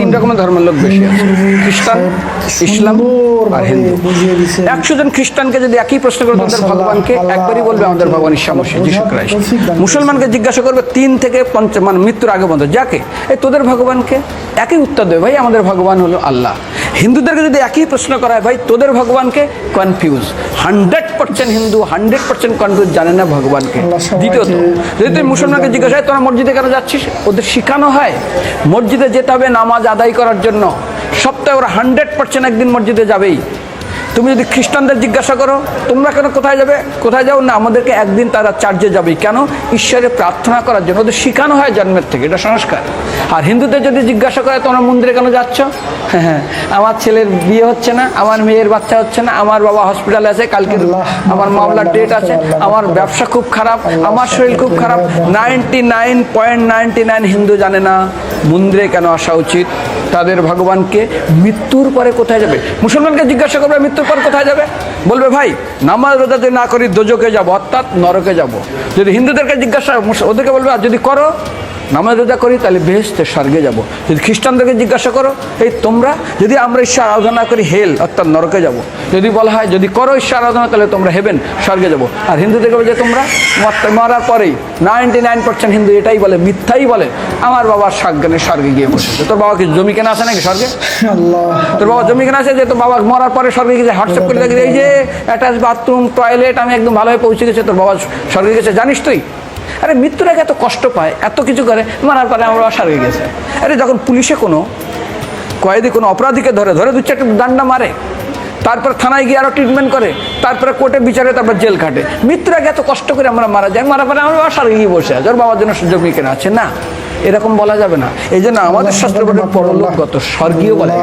তিন রকমের ধর্মের লোক বেশি আছে, খ্রিস্টান, ইসলাম আর হিন্দু। 100 জন খ্রিস্টানকে যদি একই প্রশ্ন করে তাদের ভগবানকে, একবারই বলবে আমাদের ভগবান ঈসা মসিহ, যিশু খ্রাইস্ট। মুসলমানকে জিজ্ঞাসা করবে 3 থেকে 5 মানে মৃত্যুর আগে পর্যন্ত, যাকে এই তোদের ভগবানকে, একই উত্তর দেবে, ভাই আমাদের ভগবান হলো আল্লাহ। হিন্দুদেরকে যদি একই প্রশ্ন করা হয়, ভাই তোদের ভগবানকে, কনফিউজ। 100% হিন্দু 100% কনফিউজ, জানে না ভগবানকে। দ্বিতীয়ত, যদি তুই মুসলমানকে জিজ্ঞাসা হয় তোরা মসজিদে কেন যাচ্ছিস, ওদের শেখানো হয় মসজিদে যেতে হবে নামাজ আদায় করার জন্য। সপ্তাহে ওরা 100% একদিন মসজিদে যাবেই। তুমি যদি খ্রিস্টানদের জিজ্ঞাসা করো তোমরা কেন কোথায় যাবে, কোথায় যাও না, আমাদেরকে একদিন তারা চার্চে যাবে। কেন? ঈশ্বরে প্রার্থনা করার জন্য। ওদের শেখানো হয় জন্মের থেকে, এটা সংস্কার। আর হিন্দুদের যদি জিজ্ঞাসা করে তোমরা মন্দিরে কেন যাচ্ছ, হ্যাঁ আমার ছেলের বিয়ে হচ্ছে না, আমার মেয়ের বাচ্চা হচ্ছে না, আমার বাবা হসপিটালে আছে, কালকে আমার মামলার ডেট আছে, আমার ব্যবসা খুব খারাপ, আমার শরীর খুব খারাপ। 99.99 হিন্দু জানে না মন্দিরে কেন আসা উচিত, তাদের ভগবানকে মৃত্যুর পরে কোথায় যাবে। মুসলমানকে জিজ্ঞাসা করবে মৃত্যুর পর কোথায় যাবে, বলবে ভাই নামাজ রোজা যদি না করি দোজকে যাব, অর্থাৎ নরকে যাব। যদি হিন্দুদেরকে জিজ্ঞাসা, ওদেরকে বলবে আর যদি করো নামাজ রোজা করি তাহলে বেহেশতে স্বর্গে যাব। যদি খ্রিস্টানদেরকে জিজ্ঞাসা করো এই তোমরা যদি আমরা ঈশ্বর আরাধনা করি হেল অর্থাৎ নরকে যাব। যদি বলা হয় যদি করো ঈশ্বর আরাধনা তাহলে তোমরা হেভেন স্বর্গে যাব। আর হিন্দুদেরকে বলে যে তোমরা মরার পরেই 99% হিন্দু এটাই বলে, মিথ্যাই বলে, আমার বাবার সাজ্ঞানে স্বর্গে গিয়ে বসেছে। তোর বাবা কি জমি কেনা আছে নাকি স্বর্গে? তোর বাবা জমি কেনা আছে যে তোর বাবা মরার পরে স্বর্গে গেছে হোয়াটসঅ্যাপ করে দেখি এই যে অ্যাটাচ বাথরুম টয়লেট আমি একদম ভালোভাবে পৌঁছে গেছে, তোর বাবা স্বর্গে গেছে জানিস তুই? আরে মৃত্যুর আগে এত কষ্ট পায়, এত কিছু করে, মারার পরে আমরা স্বর্গে গেছে। আরে যখন পুলিশে কোনো কয়েদি কোনো অপরাধীকে ধরে 2-4টা ডান্ডা মারে, তারপর থানায় গিয়ে আরও ট্রিটমেন্ট করে, তারপরে কোর্টে বিচারে, তারপর জেল খাটে, মৃত্যুর আগে এত কষ্ট করে আমরা মারা যাই, মারার পরে আমরা স্বর্গে গিয়ে বসে আছি, ওর বাবার জন্য জমি কেনা আছে না, এরকম বলা যাবে না। এই জন্য আমাদের শাস্ত্র পরলোকগত স্বর্গীয় বলে।